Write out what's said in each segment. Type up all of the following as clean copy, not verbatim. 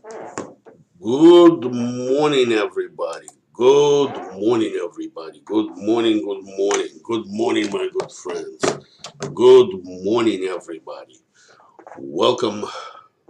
Good morning, everybody. Good morning, everybody. Good morning, good morning. Good morning, my good friends. Good morning, everybody. Welcome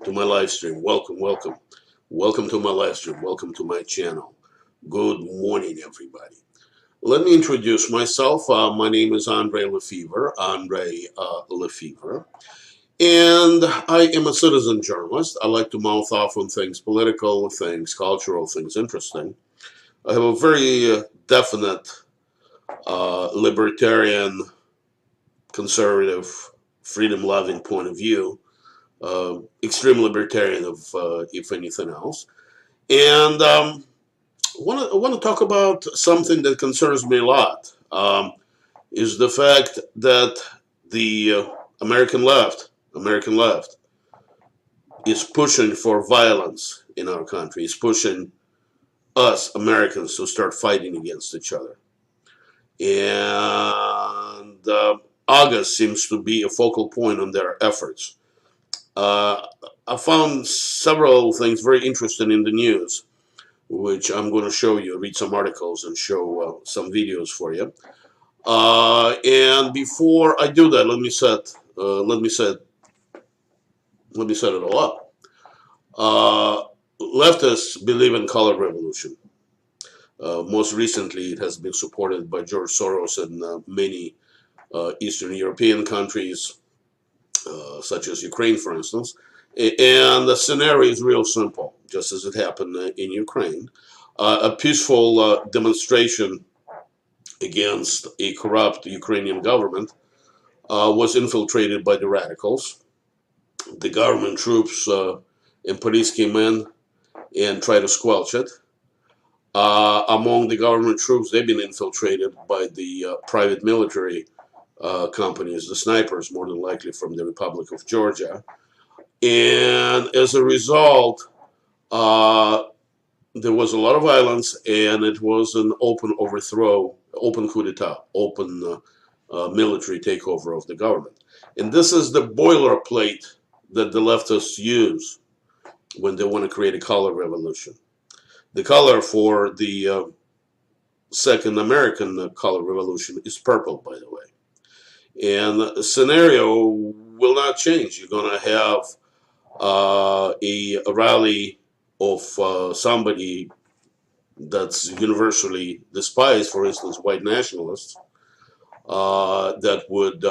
to my live stream. Welcome, welcome. Welcome to my live stream. Welcome to my channel. Good morning, everybody. Let me introduce myself. My name is Andre Lefevre. Lefevre. And I am a citizen journalist. I like to mouth off on things political, things cultural, things interesting. I have a very definite libertarian, conservative, freedom loving point of view, extreme libertarian, if anything else. And I want to talk about something that concerns me a lot is the fact that the American left, is pushing for violence in our country, is pushing us Americans to start fighting against each other. And August seems to be a focal point on their efforts. Uh, I found several things very interesting in the news, which I'm going to show you, read some articles and show some videos for you. And before I do that, let me set it all up. Leftists believe in color revolution. Most recently, it has been supported by George Soros and many Eastern European countries, such as Ukraine, for instance. And the scenario is real simple, just as it happened in Ukraine. A peaceful demonstration against a corrupt Ukrainian government was infiltrated by the radicals. The government troops and police came in and tried to squelch it. Among the government troops, they've been infiltrated by the private military companies, the snipers, more than likely from the Republic of Georgia. And as a result, there was a lot of violence, and it was an open overthrow, open coup d'etat, open military takeover of the government. And this is the boilerplate that the leftists use when they want to create a color revolution. The color for the Second American color revolution is purple, by the way. And the scenario will not change. You're going to have a rally of somebody that's universally despised, for instance, white nationalists, that would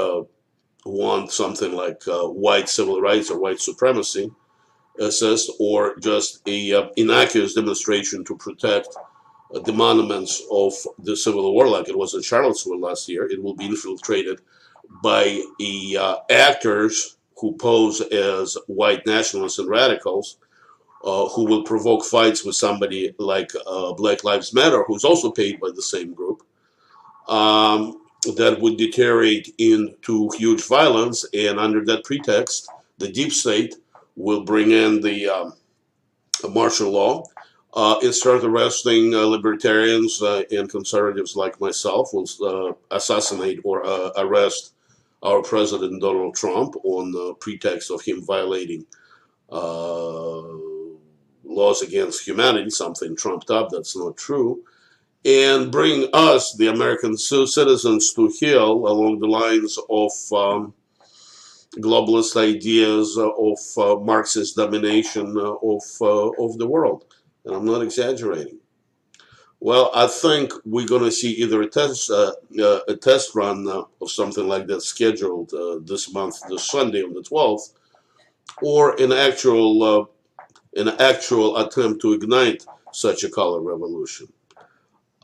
want something like white civil rights or white supremacy assist, or just a innocuous demonstration to protect the monuments of the Civil War, like it was in Charlottesville last year. It will be infiltrated by actors who pose as white nationalists and radicals, who will provoke fights with somebody like Black Lives Matter, who's also paid by the same group, that would deteriorate into huge violence. And under that pretext, the deep state will bring in the martial law and start arresting libertarians and conservatives like myself. Will assassinate or arrest our president Donald Trump on the pretext of him violating laws against humanity, something trumped up that's not true, and bring us, the American citizens, to heel along the lines of globalist ideas, of Marxist domination of the world. And I'm not exaggerating. Well, I think we're going to see either a test run of something like that scheduled this month, this Sunday on the 12th, or an actual attempt to ignite such a color revolution.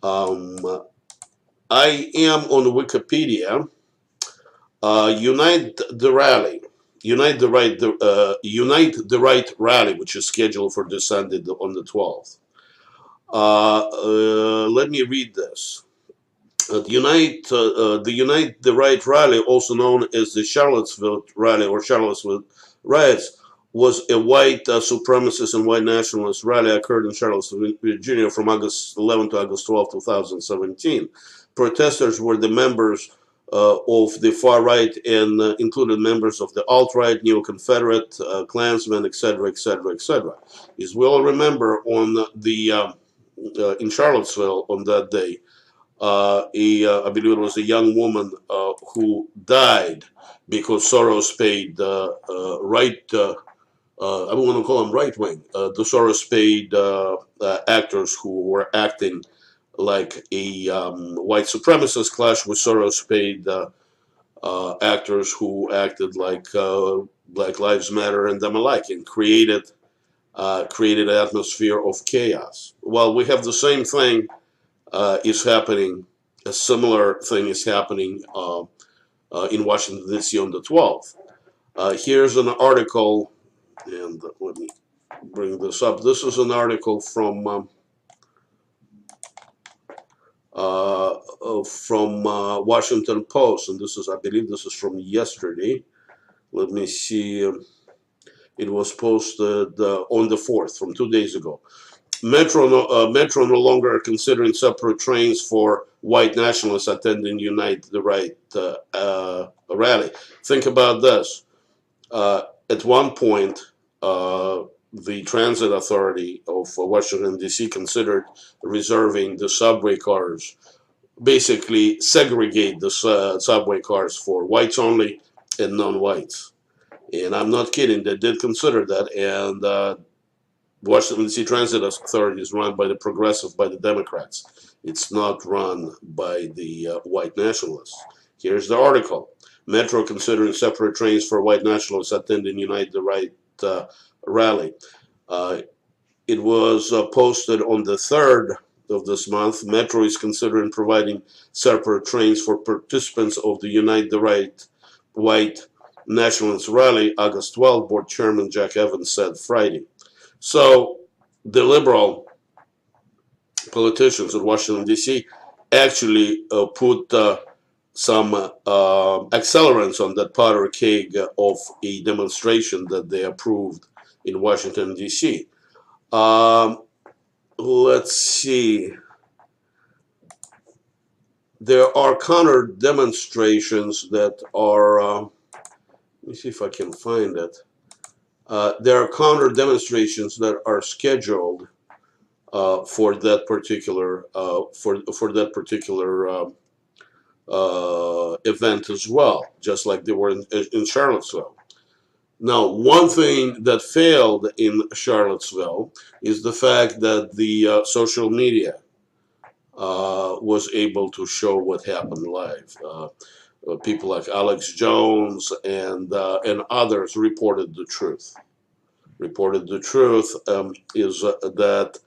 I am on Wikipedia. Unite the Rally, Unite the Right rally, which is scheduled for this Sunday on the 12th. Let me read this. The Unite the Right rally, also known as the Charlottesville rally or Charlottesville riots, was a white supremacist and white nationalist rally occurred in Charlottesville, Virginia from August 11 to August 12, 2017. Protesters were the members of the far right and included members of the alt-right, neo-Confederate, Klansmen, etc., etc., etc. As we all remember, on the in Charlottesville on that day, I believe it was a young woman who died because Soros paid right. I don't want to call them right wing. The Soros paid actors who were acting like a white supremacist clash with Soros paid actors who acted like Black Lives Matter and them alike, and created an atmosphere of chaos. Well, we have the same thing is happening. A similar thing is happening in Washington D.C. on the 12th. Here's an article, and let me bring this up. This is an article from Washington Post, and this is, I believe, this is from yesterday. Let me see. It was posted on the 4th, from 2 days ago. Metro no longer considering separate trains for white nationalists attending Unite the Right rally. Think about this. At one point, the Transit Authority of Washington, D.C. considered reserving the subway cars, basically segregate the subway cars for whites only and non-whites. And I'm not kidding, they did consider that. And Washington, D.C. Transit Authority is run by the progressive, by the Democrats. It's not run by the white nationalists. Here's the article. Metro considering separate trains for white nationalists attending Unite the Right rally. It was posted on the 3rd of this month. Metro is considering providing separate trains for participants of the Unite the Right white nationalist rally, August 12th, Board Chairman Jack Evans said Friday. So the liberal politicians in Washington, D.C. actually put some accelerants on that powder keg of a demonstration that they approved in Washington, D.C. Let's see. There are counter demonstrations that are, let me see if I can find it. There are counter demonstrations that are scheduled for that particular event as well, just like they were in Charlottesville. Now, one thing that failed in Charlottesville is the fact that the social media was able to show what happened live. People like Alex Jones and others reported the truth. Is that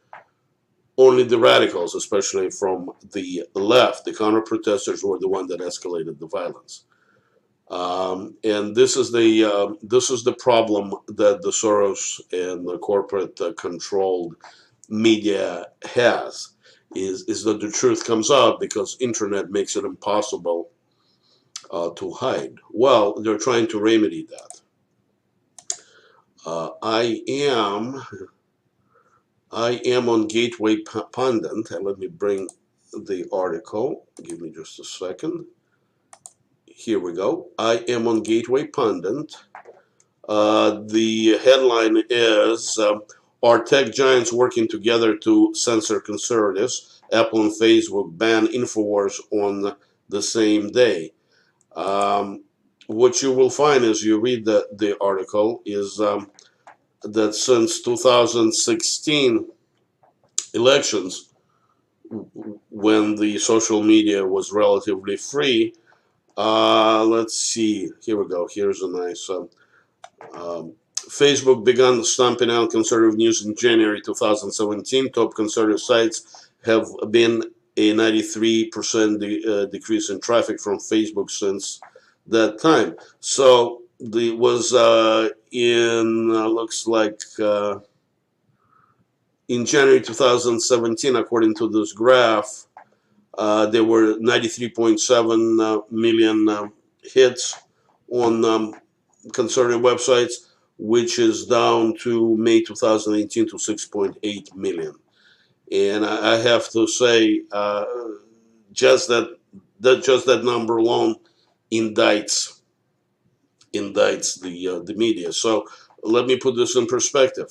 only the radicals, especially from the left, the counter-protesters, were the one that escalated the violence. And this is the problem that the Soros and the corporate controlled media has, is that the truth comes out because internet makes it impossible to hide. Well, they're trying to remedy that. I am on Gateway Pundit, and let me bring the article. Give me just a second. Here we go. I am on Gateway Pundit. The headline is, are tech giants working together to censor conservatives? Apple and Facebook ban InfoWars on the same day. What you will find as you read the article is that since 2016 elections, when the social media was relatively free, let's see, here we go, here's a nice, Facebook began stamping out conservative news in January 2017. Top conservative sites have been a 93% decrease in traffic from Facebook since that time. So it was looks like in January 2017, according to this graph, there were 93.7 million hits on conservative websites, which is down to May 2018 to 6.8 million. And I have to say, just that number alone indicts the media. So let me put this in perspective.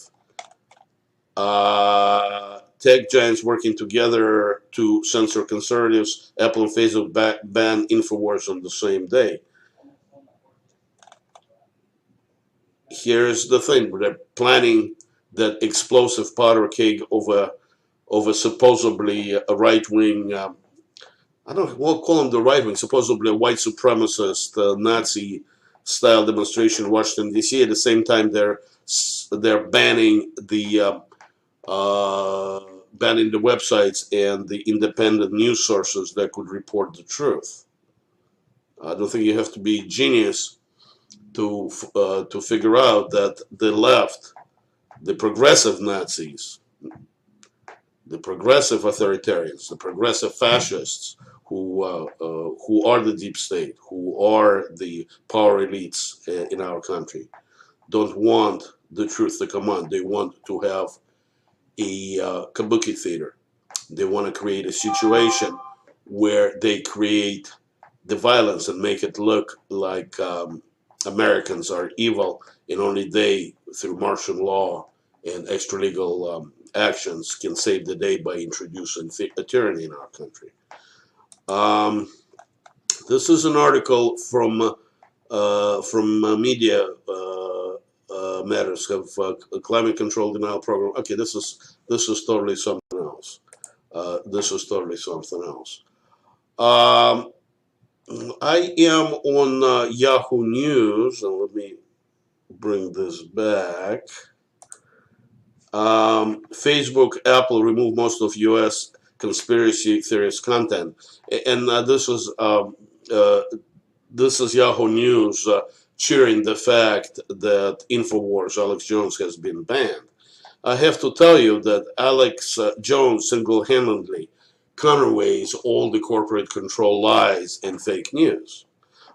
Tech giants working together to censor conservatives. Apple and Facebook ban Infowars on the same day. Here's the thing: they're planning that explosive powder keg over supposedly a right wing. I don't won't call them the right wing. Supposedly a white supremacist Nazi style demonstration in Washington D.C. At the same time, they're banning banning the websites and the independent news sources that could report the truth. I don't think you have to be a genius to figure out that the left, the progressive Nazis, the progressive authoritarians, the progressive fascists, who are the deep state, who are the power elites in our country, don't want the truth to come on. They want to have a kabuki theater. They want to create a situation where they create the violence and make it look like Americans are evil, and only they, through martial law and extralegal actions, can save the day by introducing a tyranny in our country. This is an article from Media Matters of Climate Control Denial Program. Okay, this is totally something else. This is totally something else. I am on Yahoo News, and let me bring this back. Facebook, Apple remove most of U.S. conspiracy theorist content, and this is Yahoo News cheering the fact that Infowars Alex Jones has been banned. I have to tell you that Alex Jones single-handedly counterweighs all the corporate control lies and fake news.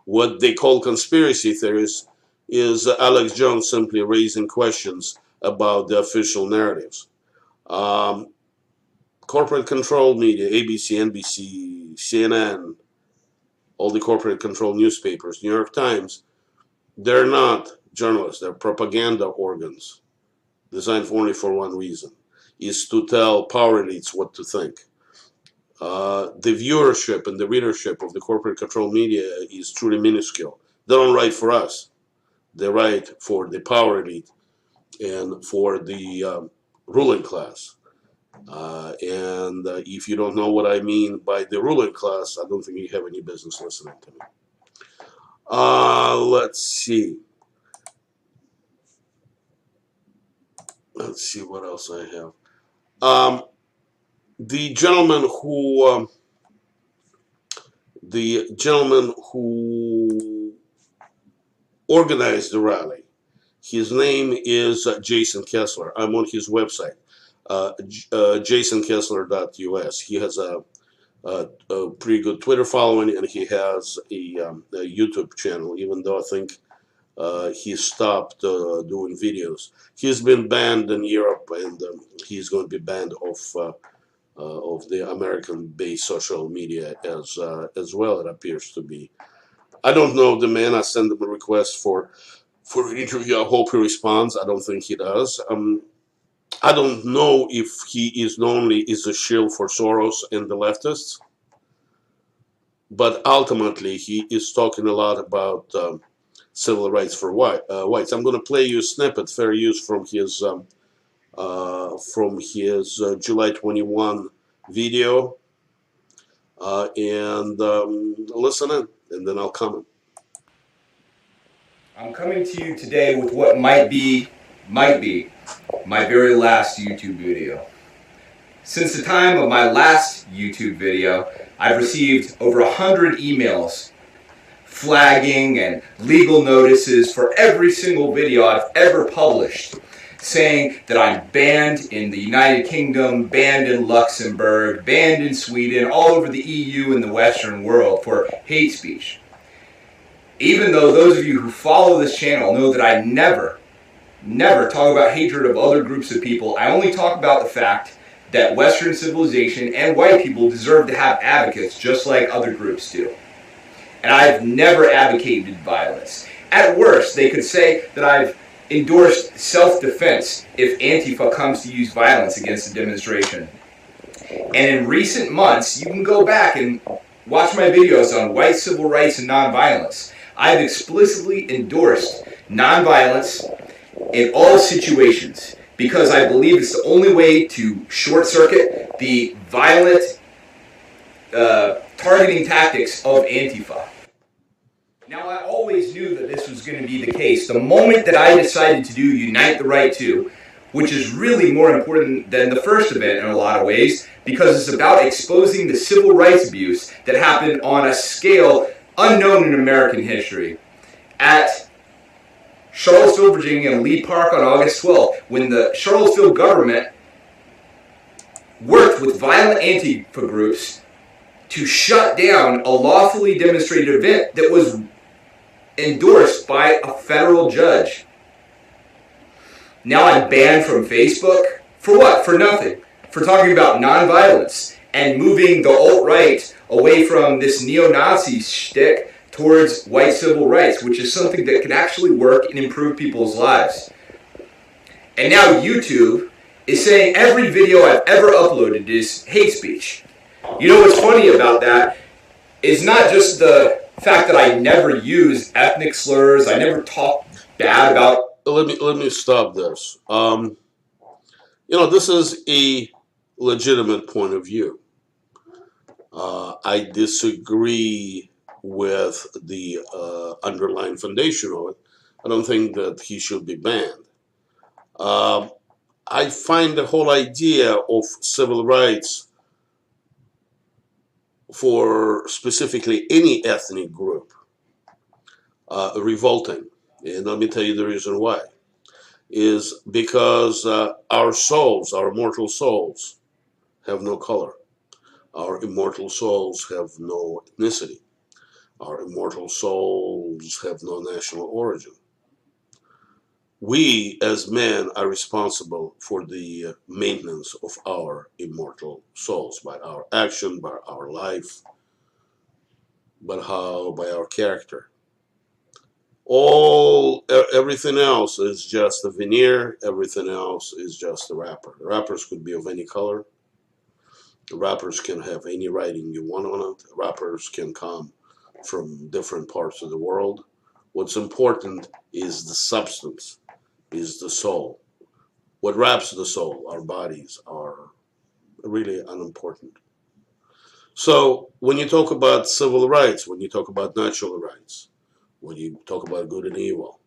What they call conspiracy theories is Alex Jones simply raising questions about the official narratives. Corporate control media, ABC, NBC, CNN, all the corporate control newspapers, New York Times, they're not journalists, they're propaganda organs designed only for one reason, is to tell power elites what to think. The viewership and the readership of the corporate control media is truly minuscule. They don't write for us. They write for the power elite and for the ruling class. If you don't know what I mean by the ruling class, I don't think you have any business listening to me. Let's see. Let's see what else I have. The gentleman who organized the rally, his name is Jason Kessler. I'm on his website, jasonkessler.us. He has a pretty good Twitter following, and he has a YouTube channel, even though I think he stopped doing videos. He's been banned in Europe, and he's going to be banned of the American-based social media as well, it appears to be. I don't know the man. I sent him a request for an interview. I hope he responds. I don't think he does. I don't know if he is a shill for Soros and the leftists, but ultimately he is talking a lot about civil rights for whites. I'm going to play you a snippet, fair use, from his July 21 video, and listen in, and then I'll comment. I'm coming to you today with what might be my very last YouTube video. Since the time of my last YouTube video, I've received over 100 emails flagging and legal notices for every single video I've ever published, saying that I'm banned in the United Kingdom, banned in Luxembourg, banned in Sweden, all over the EU and the Western world for hate speech. Even though those of you who follow this channel know that I never talk about hatred of other groups of people, I only talk about the fact that Western civilization and white people deserve to have advocates just like other groups do. and I've never advocated violence. At worst, they could say that I've endorsed self-defense if Antifa comes to use violence against a demonstration. And in recent months, you can go back and watch my videos on white civil rights and nonviolence. I've explicitly endorsed nonviolence in all situations because I believe it's the only way to short-circuit the violent targeting tactics of Antifa. Now, I always knew that this was going to be the case. The moment that I decided to do Unite the Right To, which is really more important than the first event in a lot of ways, because it's about exposing the civil rights abuse that happened on a scale unknown in American history. At Charlottesville, Virginia, and Lee Park on August 12th, when the Charlottesville government worked with violent Antifa groups to shut down a lawfully demonstrated event that was endorsed by a federal judge. Now I'm banned from Facebook. For what? For nothing. For talking about nonviolence and moving the alt-right away from this neo-Nazi shtick towards white civil rights, which is something that can actually work and improve people's lives. And now YouTube is saying every video I've ever uploaded is hate speech. You know what's funny about that is not just the fact that I never use ethnic slurs, I never talk bad about... Let me stop this. This is a legitimate point of view. I disagree with the underlying foundation of it. I don't think that he should be banned. I find the whole idea of civil rights for specifically any ethnic group revolting. And let me tell you the reason why. Is because our souls, our immortal souls, have no color. Our immortal souls have no ethnicity. Our immortal souls have no national origin. We, as men, are responsible for the maintenance of our immortal souls by our action, by our life, by our character. Everything else is just a veneer. Everything else is just a wrapper. The wrappers could be of any color. The wrappers can have any writing you want on it. Wrappers can come from different parts of the world. What's important is the substance, is the soul. What wraps the soul, our bodies, are really unimportant. So when you talk about civil rights, when you talk about natural rights, when you talk about good and evil,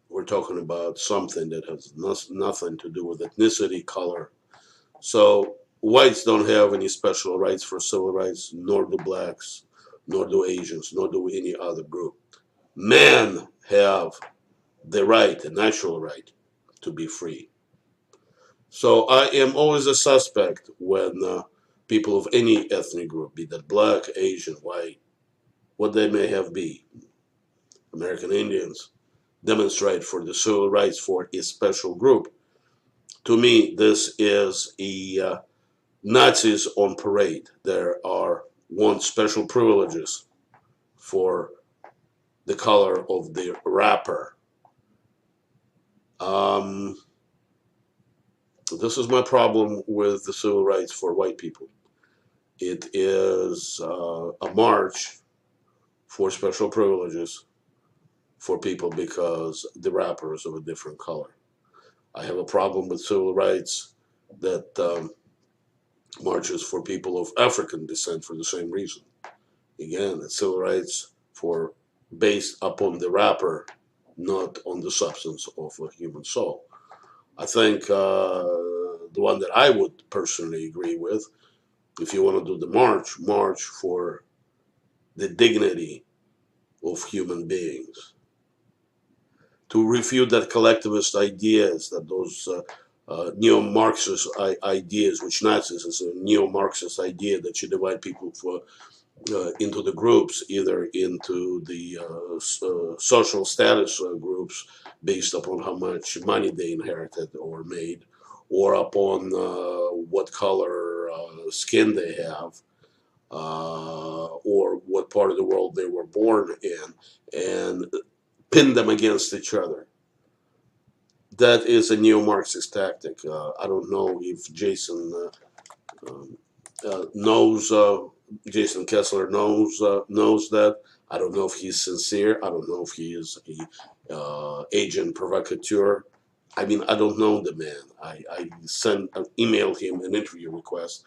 we're talking about something that has nothing to do with ethnicity, color. So whites don't have any special rights for civil rights, nor do blacks, nor do Asians, nor do any other group. Men have the right, the natural right, to be free. So I am always a suspect when people of any ethnic group, be that black, Asian, white, what they may have be, American Indians, demonstrate for the civil rights for a special group. To me, this is a Nazis on parade. There want special privileges for the color of the wrapper. This is my problem with the civil rights for white people. It is a march for special privileges for people because the wrapper is of a different color. I have a problem with civil rights that marches for people of African descent for the same reason. Again, it's civil rights based upon the wrapper, not on the substance of a human soul. I think the one that I would personally agree with, if you want to do the march for the dignity of human beings, to refute that collectivist ideas, that those neo-Marxist ideas, which Nazis is a neo-Marxist idea that you divide people into the groups, either into the social status groups based upon how much money they inherited or made, or upon what color skin they have. or what part of the world they were born in, and pin them against each other. That is a neo-Marxist tactic. I don't know if Jason um, knows. Jason Kessler knows that. I don't know if he's sincere. I don't know if he is a agent provocateur. I mean, I don't know the man. I emailed him an interview request,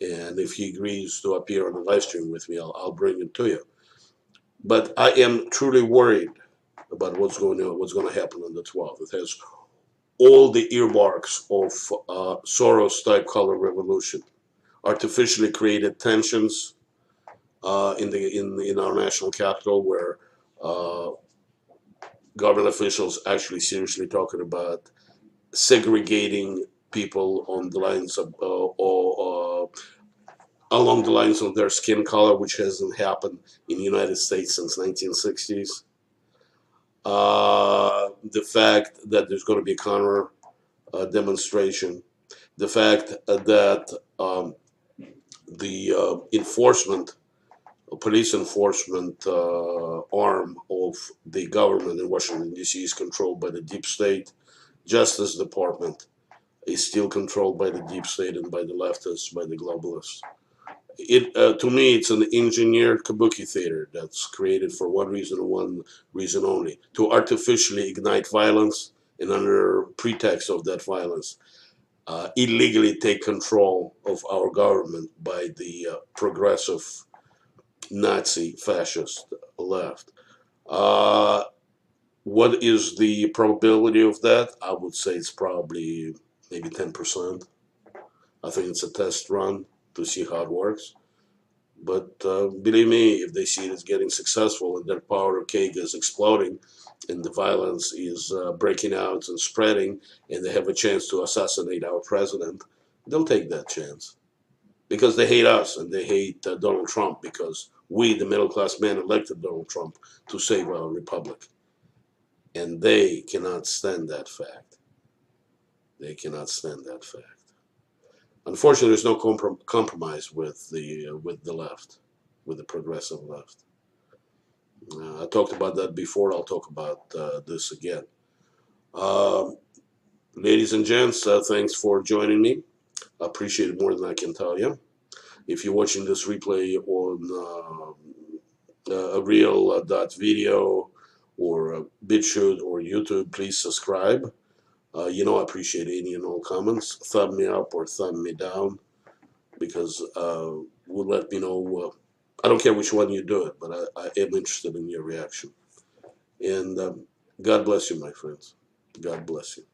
and if he agrees to appear on the live stream with me, I'll bring it to you. But I am truly worried about what's going to happen on the 12th. It has all the earmarks of Soros-type color revolution, artificially created tensions in our national capital, where uh, government officials actually seriously talking about segregating people on the lines of along the lines of their skin color, which hasn't happened in the United States since 1960s. The fact that there's going to be a counter demonstration, the fact that the police enforcement arm of the government in Washington, D.C. is controlled by the deep state. Justice Department is still controlled by the deep state and by the leftists, by the globalists. To me, it's an engineered kabuki theater that's created for one reason and one reason only: to artificially ignite violence, and under pretext of that violence, illegally take control of our government by the progressive Nazi fascist left. Uh, what is the probability of that? I would say it's probably maybe 10%. I think it's a test run to see how it works. But believe me, if they see it as getting successful and their power cake is exploding and the violence is breaking out and spreading, and they have a chance to assassinate our president, they'll take that chance. Because they hate us and they hate Donald Trump, because we, the middle class man, elected Donald Trump to save our republic. And they cannot stand that fact. They cannot stand that fact. Unfortunately, there's no compromise with the left, with the progressive left. I talked about that before. I'll talk about this again. Um, Ladies and gents, thanks for joining me. I appreciate it more than I can tell you. If you're watching this replay on a real video or BitChute or YouTube, please subscribe. I appreciate any and all comments. Thumb me up or thumb me down, because will let me know. I don't care which one you do it, but I am interested in your reaction. And God bless you, my friends. God bless you.